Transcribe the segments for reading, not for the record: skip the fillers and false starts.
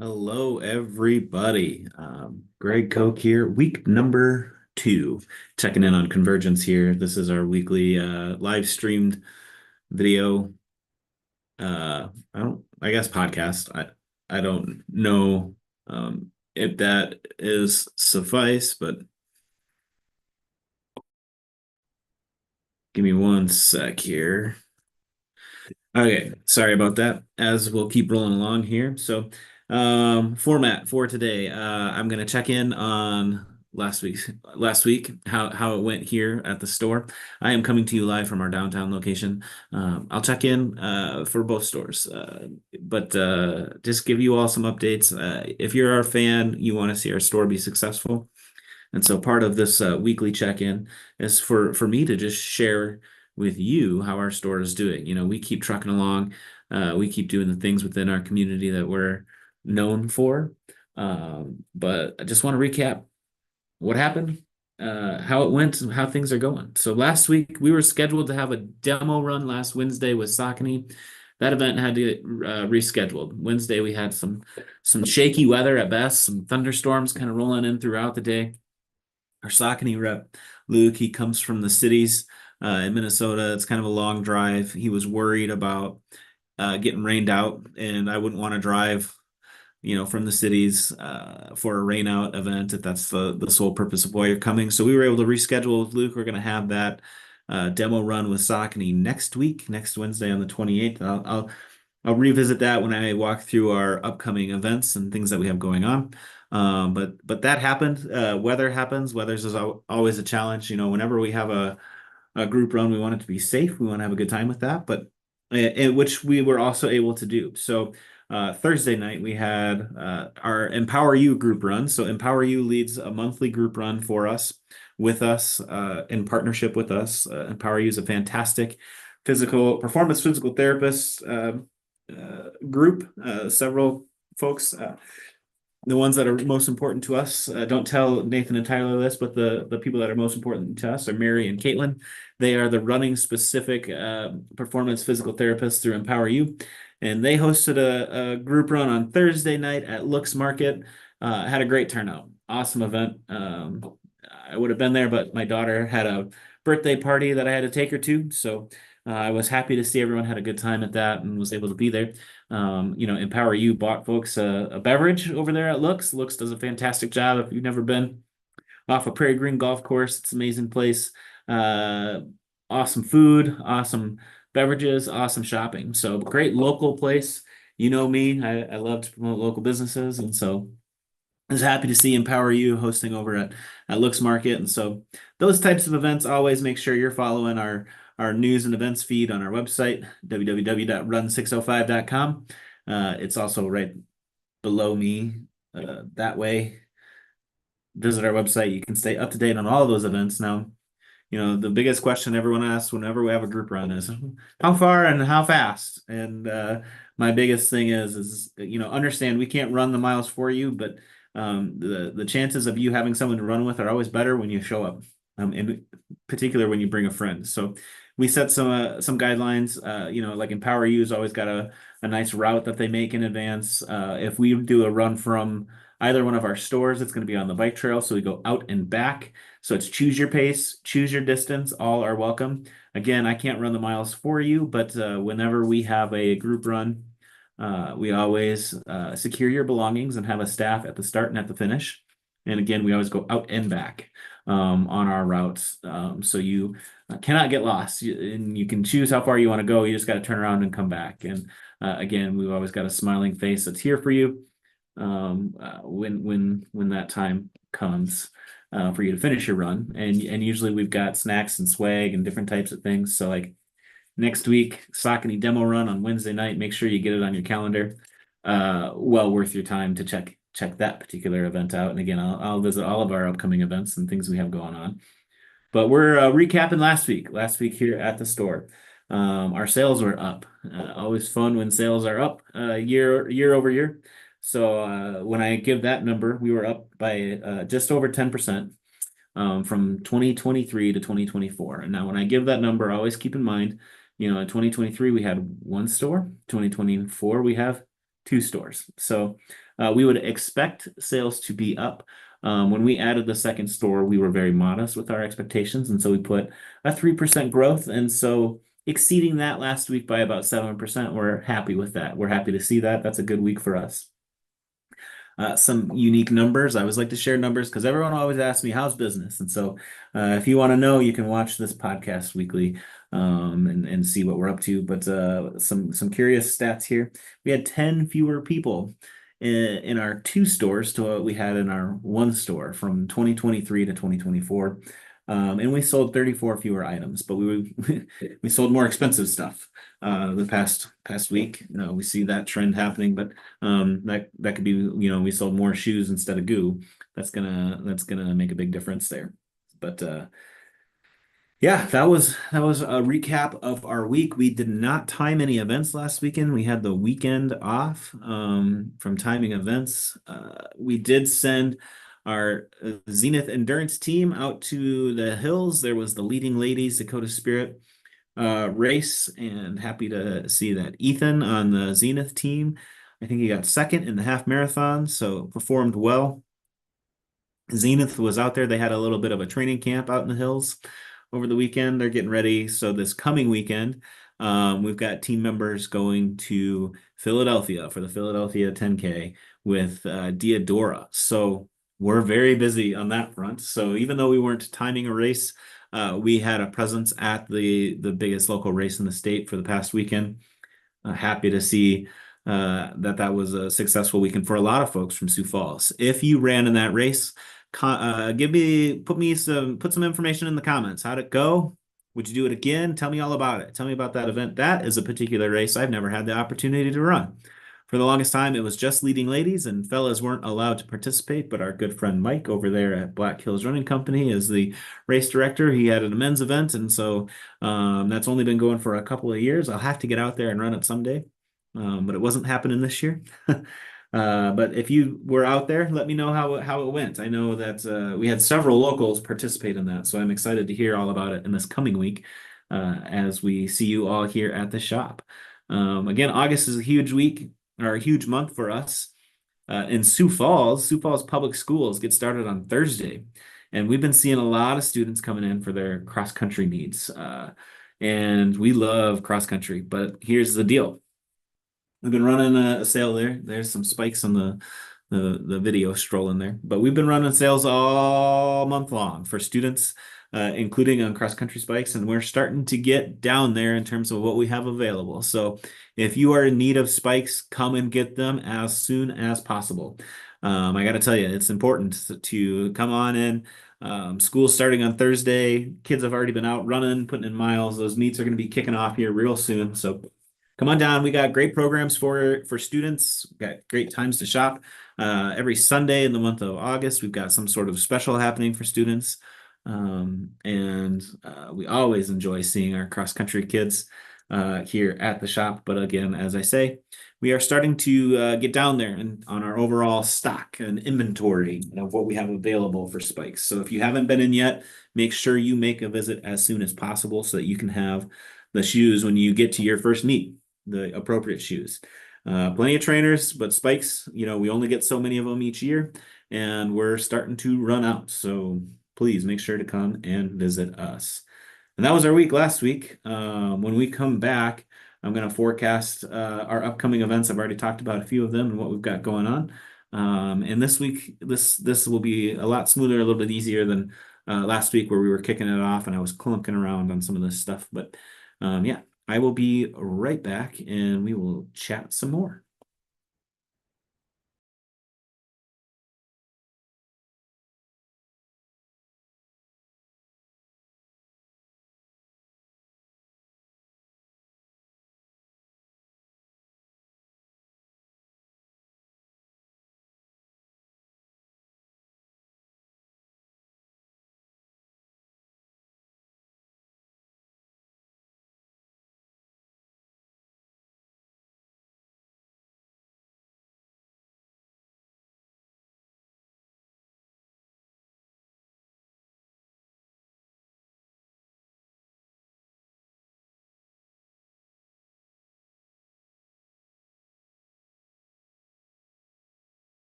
Hello, everybody. Greg Koch here, week number 2, checking in on Convergence here. This is our weekly live streamed video. I guess podcast. I don't know if that is suffice, but give me one sec here. Okay, sorry about that. As we'll keep rolling along here. Format for today. I'm gonna check in on last week, how it went here at the store. I am coming to you live from our downtown location. I'll check in for both stores, but just give you all some updates. If you're our fan, you want to see our store be successful. And so part of this weekly check-in is for me to just share with you how our store is doing. We keep trucking along. We keep doing the things within our community that we're known for. But I just want to recap what happened, how it went, and how things are going. So last week we were scheduled to have a demo run last Wednesday with Saucony. That event had to get rescheduled. Wednesday we had some shaky weather at best, some thunderstorms kind of rolling in throughout the day. Our Saucony rep, Luke, he comes from the cities in Minnesota. It's kind of a long drive. He was worried about getting rained out, and I wouldn't want to drive, from the cities for a rain out event if that's the sole purpose of why you're coming. So we were able to reschedule with Luke. We're going to have that demo run with Saucony next week, next Wednesday on the 28th. I'll revisit that when I walk through our upcoming events and things that we have going on. But that happened. Weather happens. Weather's is always a challenge. Whenever we have a group run, we want it to be safe. We want to have a good time with that, but which we were also able to do. So Thursday night we had our Empower You group run. So Empower You leads a monthly group run for us, with us, in partnership with us. Empower You is a fantastic physical therapist group. Several folks. The ones that are most important to us, don't tell Nathan and Tyler this, but the people that are most important to us are Mary and Caitlin. They are the running specific performance physical therapists through Empower You. And they hosted a group run on Thursday night at Looks Market. Had a great turnout. Awesome event. I would have been there, but my daughter had a birthday party that I had to take her to. So I was happy to see everyone had a good time at that and was able to be there. Empower You bought folks a beverage over there at Looks. Looks does a fantastic job. If you've never been off a Prairie Green Golf Course, it's an amazing place. Awesome food, awesome beverages, awesome shopping. So great local place. You know me, I love to promote local businesses. And so I was happy to see Empower You hosting over at Looks Market. And so those types of events, always make sure you're following our news and events feed on our website, www.run605.com. It's also right below me. That way, visit our website. You can stay up to date on all of those events. Now, the biggest question everyone asks whenever we have a group run is how far and how fast. And my biggest thing is understand we can't run the miles for you, but the chances of you having someone to run with are always better when you show up, in particular when you bring a friend. So we set some guidelines. Like Empower You's always got a nice route that they make in advance. If we do a run from either one of our stores, it's going to be on the bike trail, so we go out and back. So it's choose your pace, choose your distance. All are welcome. Again, I can't run the miles for you, but whenever we have a group run, we always secure your belongings and have a staff at the start and at the finish. And again, we always go out and back on our routes. So you cannot get lost, and you can choose how far you want to go. You just got to turn around and come back. And again, we've always got a smiling face that's here for you when that time comes for you to finish your run. And usually we've got snacks and swag and different types of things. So like next week, Saucony demo run on Wednesday night. Make sure you get it on your calendar. Well worth your time to check that particular event out. And again, I'll visit all of our upcoming events and things we have going on. But we're recapping last week. Last week here at the store, our sales were up. Always fun when sales are up year over year. So when I give that number, we were up by just over 10% from 2023 to 2024. And now when I give that number, always keep in mind, in 2023 we had one store. 2024 we have two stores. So We would expect sales to be up. When we added the second store, we were very modest with our expectations, and so we put a 3% growth. And so exceeding that last week by about 7%, we're happy with that. We're happy to see that. That's a good week for us. Some unique numbers. I always like to share numbers because everyone always asks me, how's business? And so if you want to know, you can watch this podcast weekly and see what we're up to. But some curious stats here. We had 10 fewer people in our two stores to what we had in our one store from 2023 to 2024. And we sold 34 fewer items, but we sold more expensive stuff the past week. We see that trend happening, but that could be, we sold more shoes instead of goo. That's gonna make a big difference there. But yeah, that was a recap of our week. We did not time any events last weekend. We had the weekend off from timing events. We did send our Zenith Endurance team out to the hills. There was the Leading Ladies Dakota Spirit race, and happy to see that Ethan on the Zenith team. I think he got second in the half marathon, so performed well. Zenith was out there. They had a little bit of a training camp out in the hills over the weekend. They're getting ready. So this coming weekend, we've got team members going to Philadelphia for the Philadelphia 10K with Diadora. So we're very busy on that front. So even though we weren't timing a race, we had a presence at the biggest local race in the state for the past weekend. Happy to see that was a successful weekend for a lot of folks from Sioux Falls. If you ran in that race, put some information in the comments. How'd it go? Would you do it again? Tell me all about it. Tell me about that event. That is a particular race I've never had the opportunity to run. For the longest time, it was just leading ladies, and fellas weren't allowed to participate. But our good friend Mike over there at Black Hills Running Company is the race director. He added a men's event, and so that's only been going for a couple of years. I'll have to get out there and run it someday, but it wasn't happening this year. But if you were out there, let me know how it went. I know that we had several locals participate in that, so I'm excited to hear all about it in this coming week as we see you all here at the shop. Again, August is a huge week or a huge month for us. In Sioux Falls Public Schools get started on Thursday, and we've been seeing a lot of students coming in for their cross country needs. And we love cross country, but here's the deal. We've been running a sale there. There's some spikes on the video scrolling there, but we've been running sales all month long for students, including on cross country spikes, and we're starting to get down there in terms of what we have available. So if you are in need of spikes, come and get them as soon as possible. I got to tell you, it's important to come on in. School's starting on Thursday. Kids have already been out running, putting in miles. Those meets are going to be kicking off here real soon. So come on down. We got great programs for students. We've got great times to shop. Every Sunday in the month of August, we've got some sort of special happening for students. And we always enjoy seeing our cross-country kids here at the shop. But again, as I say, we are starting to get down there and on our overall stock and inventory of what we have available for spikes. So if you haven't been in yet, make sure you make a visit as soon as possible so that you can have the shoes when you get to your first meet, the appropriate shoes. Plenty of trainers, but spikes, we only get so many of them each year, and we're starting to run out. So please make sure to come and visit us. And that was our week last week. When we come back, I'm going to forecast our upcoming events. I've already talked about a few of them and what we've got going on. And this week, this will be a lot smoother, a little bit easier than last week where we were kicking it off and I was clunking around on some of this stuff. But yeah, I will be right back and we will chat some more.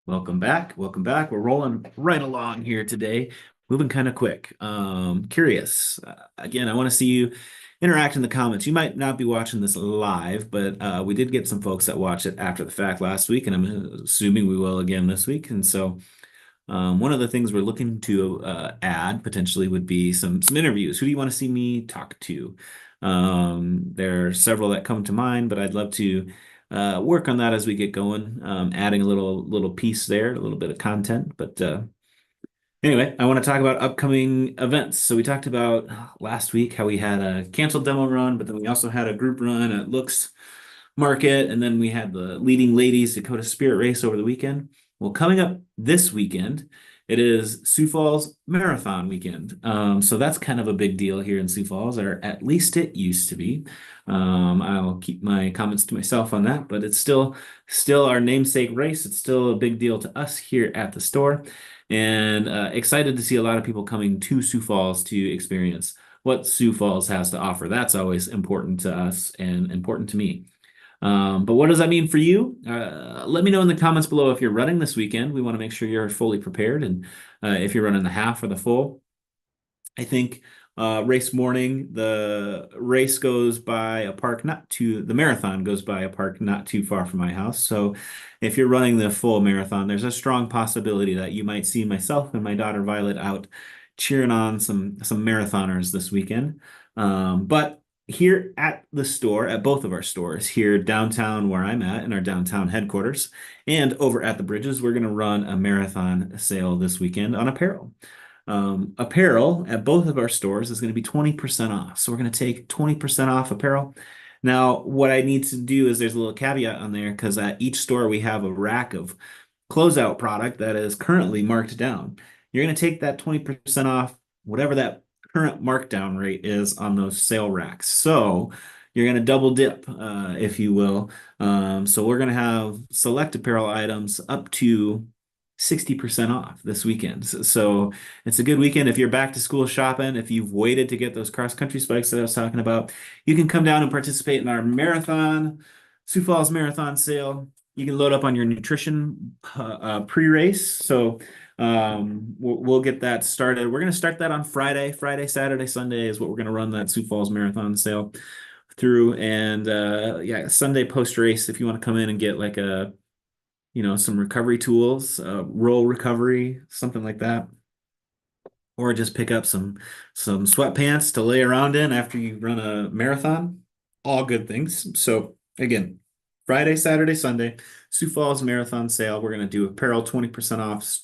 Welcome back. Welcome back. We're rolling right along here today, moving kind of quick. Curious. Again, I want to see you interact in the comments. You might not be watching this live, but we did get some folks that watched it after the fact last week, and I'm assuming we will again this week. And so, one of the things we're looking to add potentially would be some interviews. Who do you want to see me talk to? There are several that come to mind, but I'd love to work on that as we get going, adding a little piece there, a little bit of content. But anyway, I want to talk about upcoming events. So we talked about last week how we had a canceled demo run, but then we also had a group run at Looks Market, and then we had the Leading Ladies Dakota Spirit Race over the weekend. Well, coming up this weekend, it is Sioux Falls Marathon weekend. So that's kind of a big deal here in Sioux Falls, or at least it used to be. I'll keep my comments to myself on that, but it's still our namesake race. It's still a big deal to us here at the store, and excited to see a lot of people coming to Sioux Falls to experience what Sioux Falls has to offer. That's always important to us and important to me. But what does that mean for you? Let me know in the comments below if you're running this weekend. We want to make sure you're fully prepared, and if you're running the half or the full. I think race morning, the race goes by a park the marathon goes by a park not too far from my house. So if you're running the full marathon, there's a strong possibility that you might see myself and my daughter Violet out cheering on some marathoners this weekend. But here at the store, at both of our stores, here downtown where I'm at in our downtown headquarters, and over at the bridges, we're going to run a marathon sale this weekend on apparel. Apparel at both of our stores is going to be 20% off. So we're going to take 20% off apparel. Now, what I need to do is there's a little caveat on there because at each store we have a rack of closeout product that is currently marked down. You're going to take that 20% off, whatever that current markdown rate is on those sale racks. So you're going to double dip, if you will. So we're going to have select apparel items up to 60% off this weekend. So it's a good weekend if you're back to school shopping. If you've waited to get those cross country spikes that I was talking about, you can come down and participate in our marathon, Sioux Falls Marathon sale. You can load up on your nutrition pre-race. So we'll get that started. We're going to start that on Friday. Friday, Saturday, Sunday is what we're going to run that Sioux Falls Marathon sale through. And yeah, Sunday post race, if you want to come in and get like some recovery tools, roll recovery, something like that, or just pick up some sweatpants to lay around in after you run a marathon. All good things. So again, Friday, Saturday, Sunday, Sioux Falls Marathon sale. We're gonna do apparel 20% off,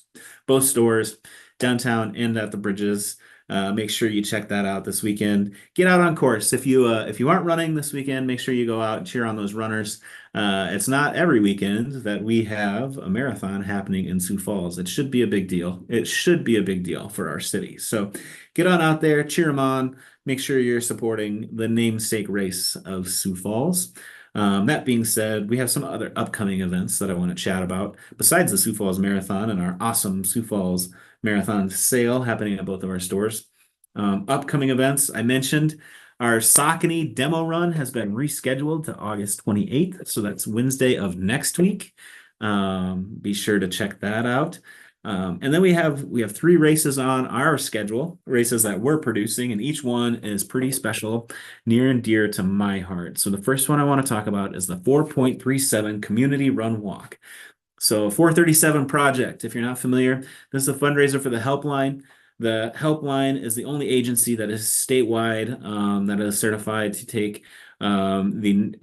both stores, downtown and at the bridges. Make sure you check that out this weekend. Get out on course. If you aren't running this weekend, make sure you go out and cheer on those runners. It's not every weekend that we have a marathon happening in Sioux Falls. It should be a big deal. It should be a big deal for our city. So get on out there, cheer them on. Make sure you're supporting the namesake race of Sioux Falls. That being said, we have some other upcoming events that I want to chat about besides the Sioux Falls Marathon and our awesome Sioux Falls Marathon sale happening at both of our stores. Upcoming events, I mentioned our Saucony demo run has been rescheduled to August 28th. So that's Wednesday of next week. Be sure to check that out. And then we have 3 races on our schedule, races that we're producing, and each one is pretty special, near and dear to my heart. So the first one I want to talk about is the 4.37 Community Run Walk. So 437 Project, if you're not familiar, this is a fundraiser for the Helpline. The Helpline is the only agency that is statewide that is certified to take the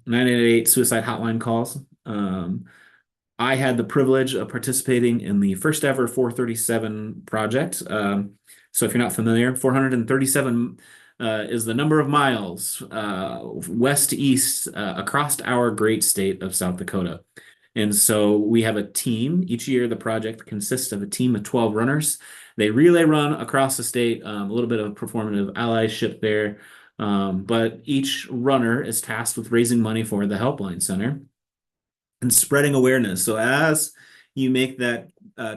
988 suicide hotline calls. I had the privilege of participating in the first ever 437 project. So if you're not familiar, 437 is the number of miles west to east across our great state of South Dakota. And so we have a team. Each year, the project consists of a team of 12 runners. They relay run across the state, a little bit of performative allyship there. But each runner is tasked with raising money for the Helpline Center and spreading awareness. So as you make that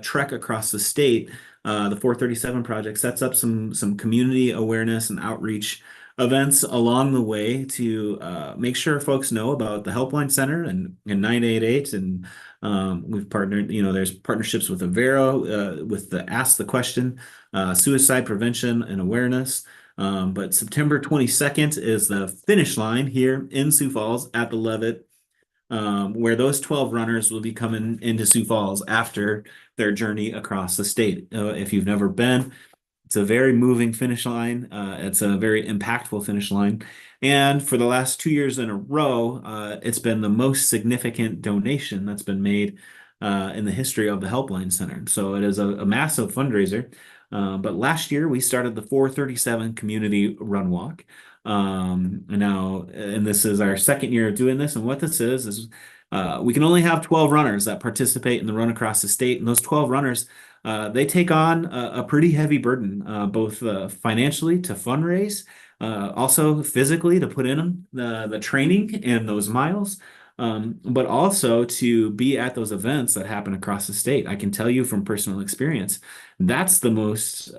trek across the state, the 437 project sets up some community awareness and outreach events along the way to make sure folks know about the Helpline Center and 988. And we've partnered, there's partnerships with Avero with the Ask the Question, suicide prevention and awareness. But September 22nd is the finish line here in Sioux Falls at the Levitt, where those 12 runners will be coming into Sioux Falls after their journey across the state. If you've never been, it's a very moving finish line. It's a very impactful finish line. And for the last 2 years in a row, it's been the most significant donation that's been made in the history of the Helpline Center. So it is a massive fundraiser. But last year we started the 437 Community Run Walk. And this is our second year of doing this. And what this is we can only have 12 runners that participate in the run across the state. And those 12 runners they take on a pretty heavy burden, both financially to fundraise, also physically to put in the training and those miles, but also to be at those events that happen across the state. I can tell you from personal experience, that's the most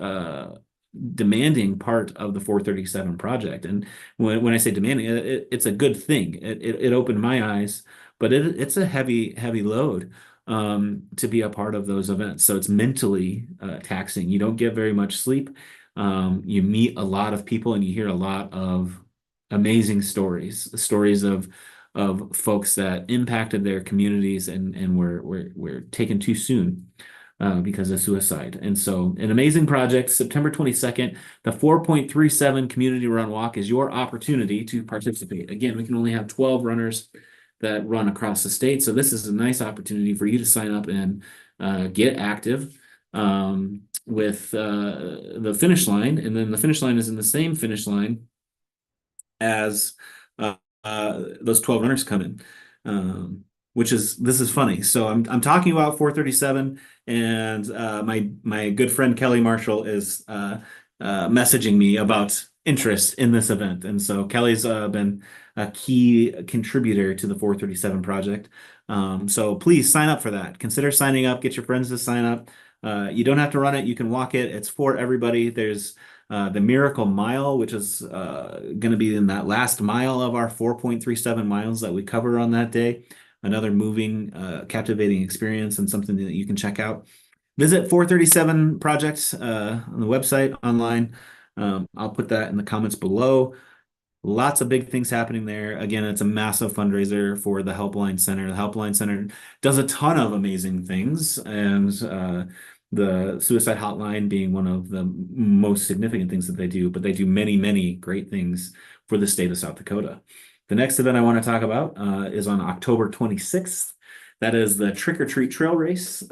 demanding part of the 437 project. And when I say demanding, it's a good thing. It opened my eyes, but it's a heavy load to be a part of those events. So it's mentally taxing. You don't get very much sleep. You meet a lot of people and you hear a lot of amazing stories of folks that impacted their communities and were taken too soon because of suicide. And so an amazing project, September 22nd, the 4.37 Community Run Walk is your opportunity to participate. Again, we can only have 12 runners that run across the state. So this is a nice opportunity for you to sign up and get active with the finish line. And then the finish line is in the same finish line as those 12 runners come in. This is funny. So I'm talking about 437, and my good friend Kelly Marshall is messaging me about interest in this event. And so Kelly's been a key contributor to the 437 project. So please sign up for that. Consider signing up, get your friends to sign up. You don't have to run it, you can walk it. It's for everybody. There's the Miracle Mile, which is going to be in that last mile of our 4.37 miles that we cover on that day. Another moving, captivating experience and something that you can check out. Visit 437 Projects on the website, online. I'll put that in the comments below. Lots of big things happening there. Again, it's a massive fundraiser for the Helpline Center. The Helpline Center does a ton of amazing things, and the suicide hotline being one of the most significant things that they do, but they do many, many great things for the state of South Dakota. The next event I want to talk about is on October 26th. That is the Trick or Treat Trail Race.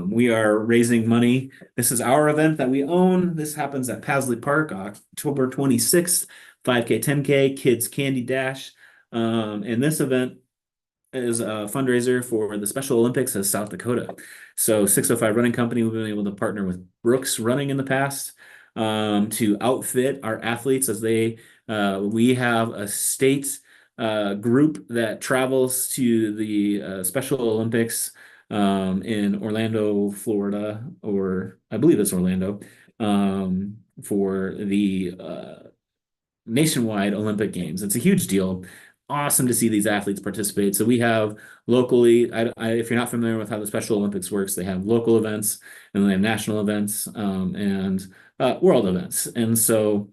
We are raising money. This is our event that we own. This happens at Pasley Park, October 26th, 5K, 10K, Kids Candy Dash. And this event is a fundraiser for the Special Olympics of South Dakota. So 605 Running Company, we've been able to partner with Brooks Running in the past to outfit our athletes as we have a state group that travels to the Special Olympics in Orlando, Florida, or I believe it's Orlando, for the nationwide Olympic Games. It's a huge deal. Awesome to see these athletes participate. So we have locally, if you're not familiar with how the Special Olympics works, they have local events and then they have national events and world events. And so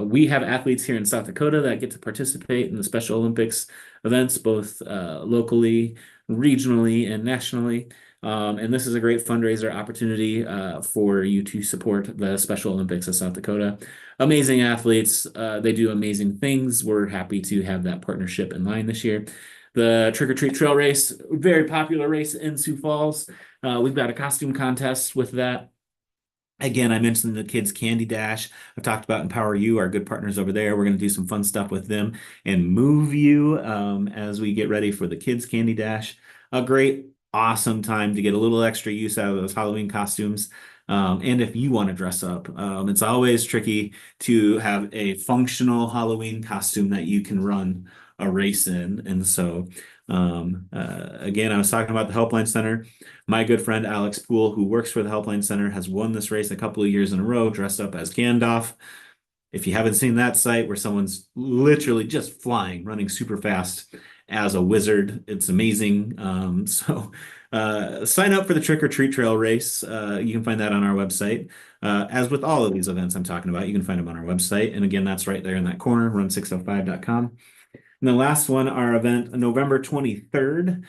we have athletes here in South Dakota that get to participate in the Special Olympics events, both locally, regionally, and nationally. And this is a great fundraiser opportunity for you to support the Special Olympics of South Dakota. Amazing athletes. They do amazing things. We're happy to have that partnership in line this year. The Trick or Treat Trail Race, very popular race in Sioux Falls. We've got a costume contest with that. Again, I mentioned the Kids Candy Dash. I've talked about Empower You, our good partners over there. We're going to do some fun stuff with them and move you as we get ready for the Kids Candy Dash. A great, awesome time to get a little extra use out of those Halloween costumes. And if you want to dress up, it's always tricky to have a functional Halloween costume that you can run a race in. And so, again, I was talking about the Helpline Center. My good friend Alex Poole, who works for the Helpline Center, has won this race a couple of years in a row, dressed up as Gandalf. If you haven't seen that site where someone's literally just flying, running super fast as a wizard, it's amazing. Sign up for the Trick or Treat Trail race. You can find that on our website. As with all of these events I'm talking about, you can find them on our website. And again, that's right there in that corner, run605.com. And the last one, our event, November 23rd.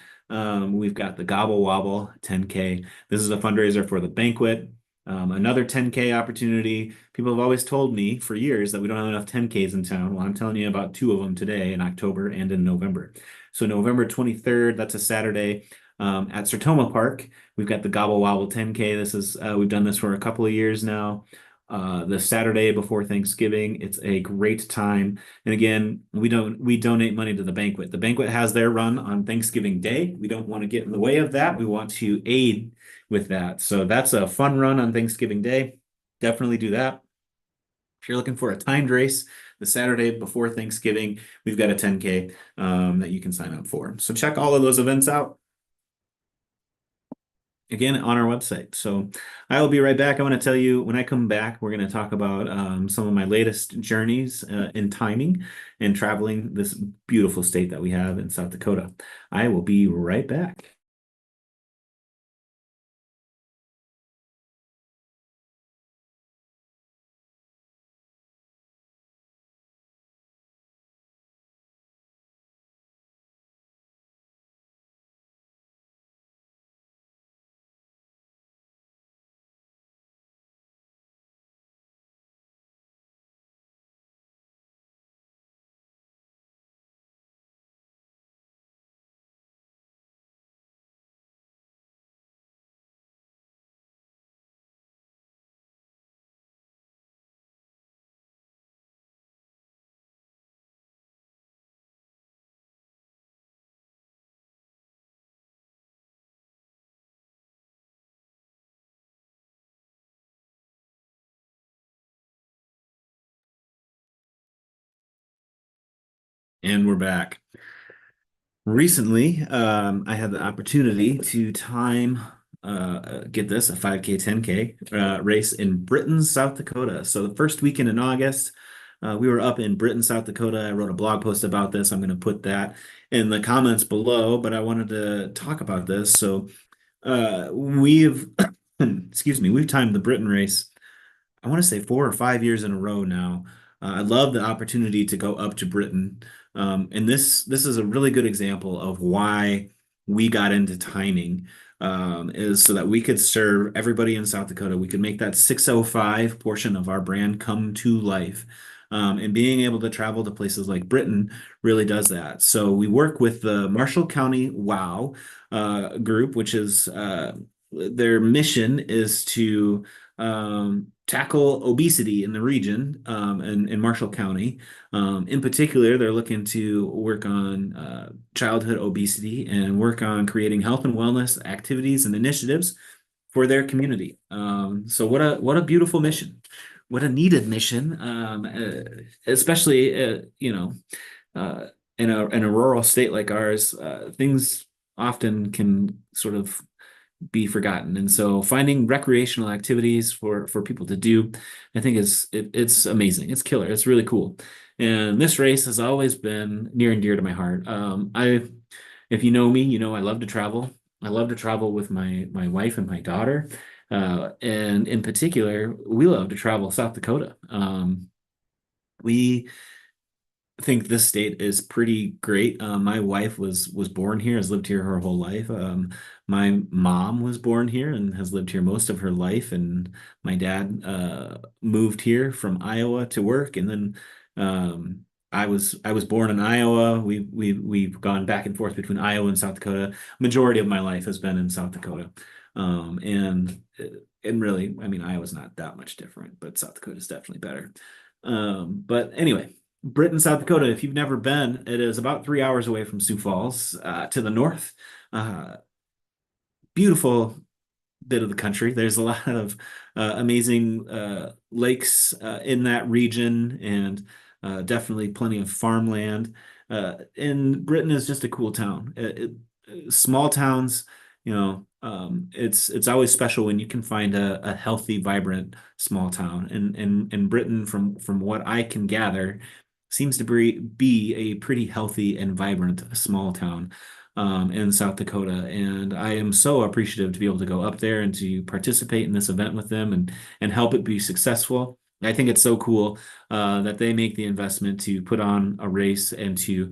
We've got the Gobble Wobble 10K. This is a fundraiser for the banquet. Another 10K opportunity. People have always told me for years that we don't have enough 10Ks in town. Well, I'm telling you about two of them today in October and in November. So November 23rd, that's a Saturday, at Sertoma Park. We've got the Gobble Wobble 10K. We've done this for a couple of years now. The Saturday before Thanksgiving. It's a great time. And again, we donate money to the banquet. The banquet has their run on Thanksgiving Day. We don't want to get in the way of that. We want to aid with that. So that's a fun run on Thanksgiving Day. Definitely do that. If you're looking for a timed race, the Saturday before Thanksgiving, we've got a 10K that you can sign up for. So check all of those events out again on our website. So I will be right back. I want to tell you when I come back, we're going to talk about some of my latest journeys in timing and traveling this beautiful state that we have in South Dakota. I will be right back. And we're back. Recently, I had the opportunity to time, get this, a 5K, 10K race in Britton, South Dakota. So the first weekend in August, we were up in Britton, South Dakota. I wrote a blog post about this. I'm going to put that in the comments below, but I wanted to talk about this. So we've, excuse me, we've timed the Britton race I want to say 4 or 5 years in a row now. I love the opportunity to go up to Britain. And this is a really good example of why we got into timing, is so that we could serve everybody in South Dakota. We could make that 605 portion of our brand come to life. And being able to travel to places like Britain really does that. So we work with the Marshall County WOW group, which is their mission is to tackle obesity in the region in Marshall County. In particular, they're looking to work on childhood obesity and work on creating health and wellness activities and initiatives for their community. So what a beautiful mission. What a needed mission, especially in a rural state like ours. Things often can sort of be forgotten. And so finding recreational activities for people to do, I think it's amazing. It's killer. It's really cool. And this race has always been near and dear to my heart. If you know me, you know I love to travel. I love to travel with my wife and my daughter. And in particular, we love to travel South Dakota. We think this state is pretty great. My wife was born here, has lived here her whole life. My mom was born here and has lived here most of her life, and my dad moved here from Iowa to work, and then I was born in Iowa. We've gone back and forth between Iowa and South Dakota. Majority of my life has been in South Dakota, and really, I mean, Iowa's not that much different, but South Dakota is definitely better. But anyway. Britain, South Dakota, if you've never been, it is about 3 hours away from Sioux Falls, to the north. Uh, Beautiful bit of the country. There's a lot of amazing lakes in that region and definitely plenty of farmland. And Britain is just a cool town. Small towns, you know, it's always special when you can find a healthy, vibrant small town. And Britain, from what I can gather, seems to be a pretty healthy and vibrant small town in South Dakota. And I am so appreciative to be able to go up there and to participate in this event with them and help it be successful. I think it's so cool that they make the investment to put on a race and to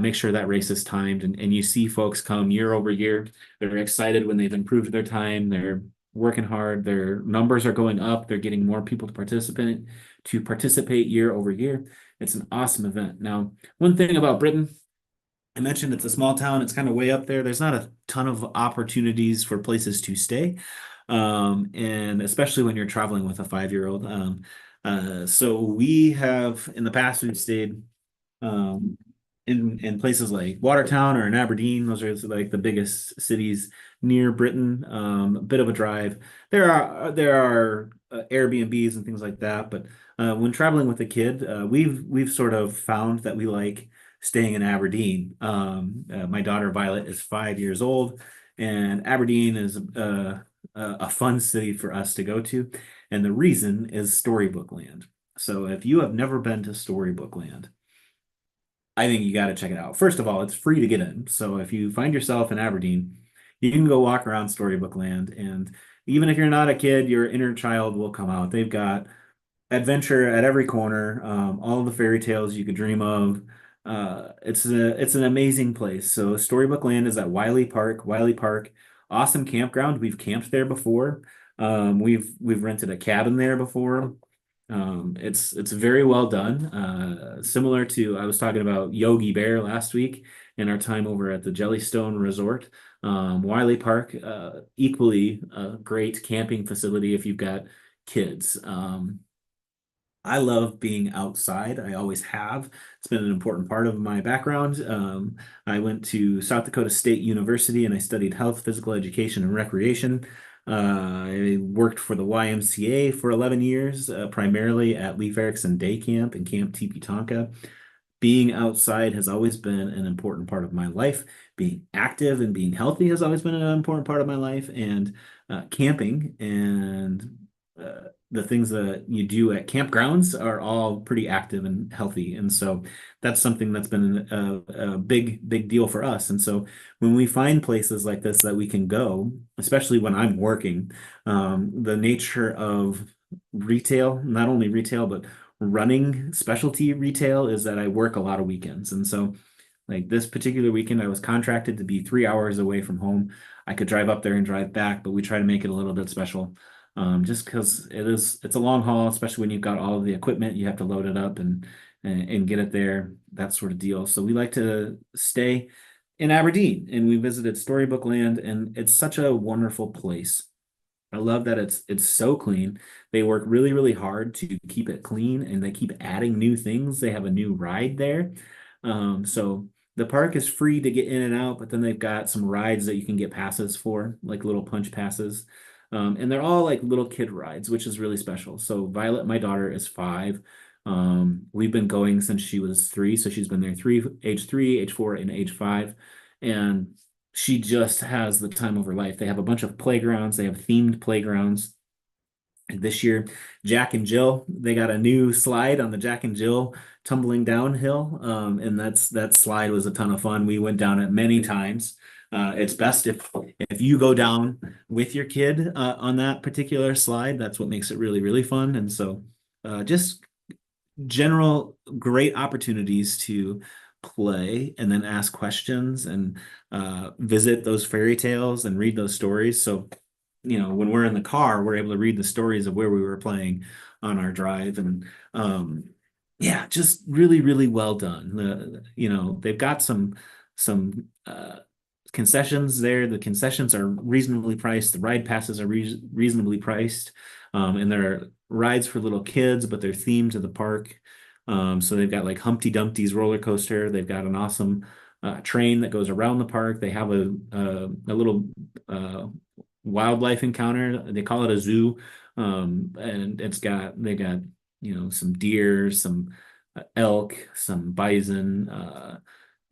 make sure that race is timed. And you see folks come year over year. They're excited when they've improved their time. They're working hard. Their numbers are going up. They're getting more people to participate year over year. It's an awesome event. Now, one thing about Britain, I mentioned it's a small town. It's kind of way up there. There's not a ton of opportunities for places to stay, and especially when you're traveling with a 5-year-old. So we have in the past we've stayed um, in places like Watertown or in Aberdeen. Those are like the biggest cities near Britain. A bit of a drive. There are Airbnbs and things like that, but when traveling with a kid, we've sort of found that we like staying in Aberdeen. My daughter Violet is 5 years old, and Aberdeen is a fun city for us to go to, and the reason is Storybook Land. So if you have never been to Storybook Land, I think you got to check it out. First of all, it's free to get in. So if you find yourself in Aberdeen, you can go walk around Storybook Land. And even if you're not a kid, your inner child will come out. They've got adventure at every corner, all of the fairy tales you could dream of. It's an amazing place. So Storybook Land is at Wiley Park. Wiley Park, awesome campground. We've camped there before. We've rented a cabin there before. It's very well done. Similar to I was talking about Yogi Bear last week in our time over at the Jellystone Resort. Wiley Park, equally a great camping facility if you've got kids. I love being outside. I always have. It's been an important part of my background. I went to South Dakota State University and I studied health, physical education, and recreation. I worked for the YMCA for 11 years, primarily at Leif Erikson Day Camp and Camp Teepee Tonka. Being outside has always been an important part of my life. Being active and being healthy has always been an important part of my life. And camping and the things that you do at campgrounds are all pretty active and healthy. And so that's something that's been a big, big deal for us. And so when we find places like this that we can go, especially when I'm working, the nature of retail, not only retail, but running specialty retail is that I work a lot of weekends. And so like this particular weekend, I was contracted to be 3 hours away from home. I could drive up there and drive back, but we try to make it a little bit special. Just because it's a long haul, especially when you've got all of the equipment, you have to load it up and get it there, that sort of deal. So we like to stay in Aberdeen and we visited Storybook Land, and it's such a wonderful place. I love that it's so clean. They work really, really hard to keep it clean and they keep adding new things. They have a new ride there. So the park is free to get in and out, but then they've got some rides that you can get passes for, like little punch passes. And they're all like little kid rides, which is really special. So Violet, my daughter, is 5. We've been going since she was 3, so she's been there age 3, age 4, and age 5. And she just has the time of her life. They have a bunch of playgrounds. They have themed playgrounds. And this year, Jack and Jill, they got a new slide on the Jack and Jill tumbling downhill. And that slide was a ton of fun. We went down it many times. It's best if you go down with your kid on that particular slide. That's what makes it really, really fun. And so just general great opportunities to play and then ask questions and visit those fairy tales and read those stories. So, when we're in the car, we're able to read the stories of where we were playing on our drive. And yeah, just really, really well done. They've got some concessions there. The concessions are reasonably priced. The ride passes are reasonably priced. And there are rides for little kids, but they're themed to the park. So they've got like Humpty Dumpty's roller coaster. They've got an awesome train that goes around the park. They have a little wildlife encounter. They call it a zoo. And they got, some deer, some elk, some bison.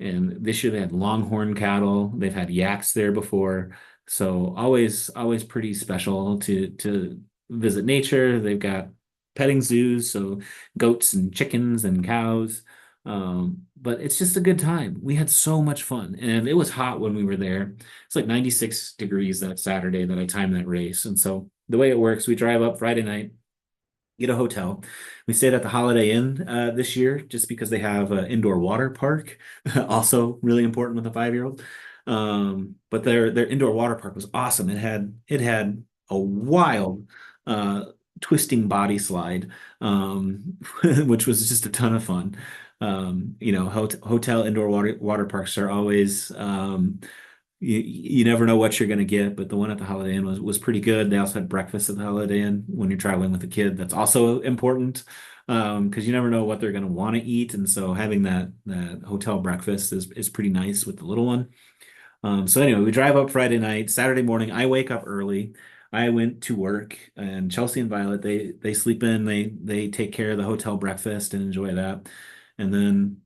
And this year they had longhorn cattle. They've had yaks there before. So always pretty special to visit nature. They've got petting zoos, so goats and chickens and cows. But it's just a good time. We had so much fun, and it was hot when we were there. It's like 96 degrees that Saturday that I timed that race. And so the way it works, we drive up Friday night, get a hotel. We stayed at the Holiday Inn this year just because they have an indoor water park, also really important with a 5-year-old. But their indoor water park was awesome. It had a wild uh, twisting body slide, which was just a ton of fun. Hotel indoor water parks are always you never know what you're going to get, but the one at the Holiday Inn was pretty good. They also had breakfast at the Holiday Inn when you're traveling with a kid. That's also important because you never know what they're going to want to eat, and so having that hotel breakfast is pretty nice with the little one. So anyway, we drive up Friday night. Saturday morning, I wake up early. I went to work, and Chelsea and Violet they sleep in. They take care of the hotel breakfast and enjoy that, and then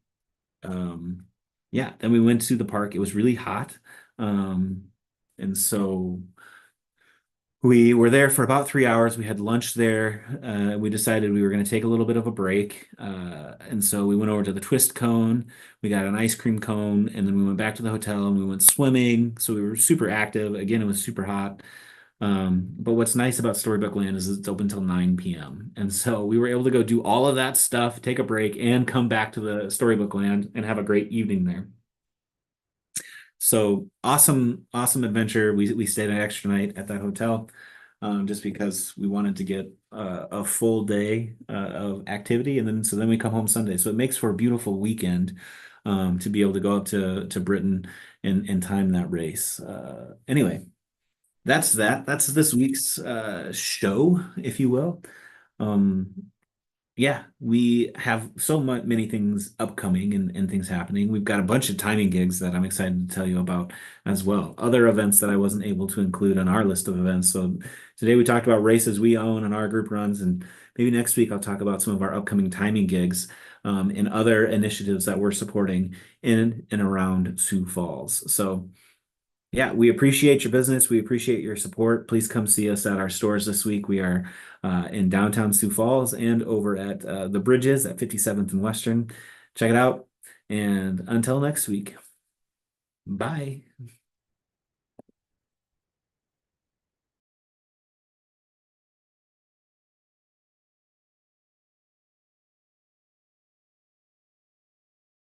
um, yeah, then we went to the park. It was really hot. Um, and so we were there for about 3 hours. We had lunch there. We decided we were going to take a little bit of a break. And so we went over to the Twist Cone. We got an ice cream cone, and then we went back to the hotel and we went swimming. So we were super active. Again, it was super hot. But what's nice about Storybook Land is it's open till 9 p.m. And so we were able to go do all of that stuff, take a break, and come back to the Storybook Land and have a great evening there. So awesome adventure. We stayed an extra night at that hotel, just because we wanted to get a full day of activity, and then we come home Sunday. So it makes for a beautiful weekend to be able to go up to Britain and time that race. Anyway, that's that. That's this week's show, if you will. Um, yeah, we have so much many things upcoming and things happening. We've got a bunch of timing gigs that I'm excited to tell you about as well. Other events that I wasn't able to include on our list of events. So today we talked about races we own and our group runs, and maybe next week I'll talk about some of our upcoming timing gigs and other initiatives that we're supporting in and around Sioux Falls. So yeah, we appreciate your business. We appreciate your support. Please come see us at our stores this week. We are in downtown Sioux Falls and over at the Bridges at 57th and Western. Check it out. And until next week, bye.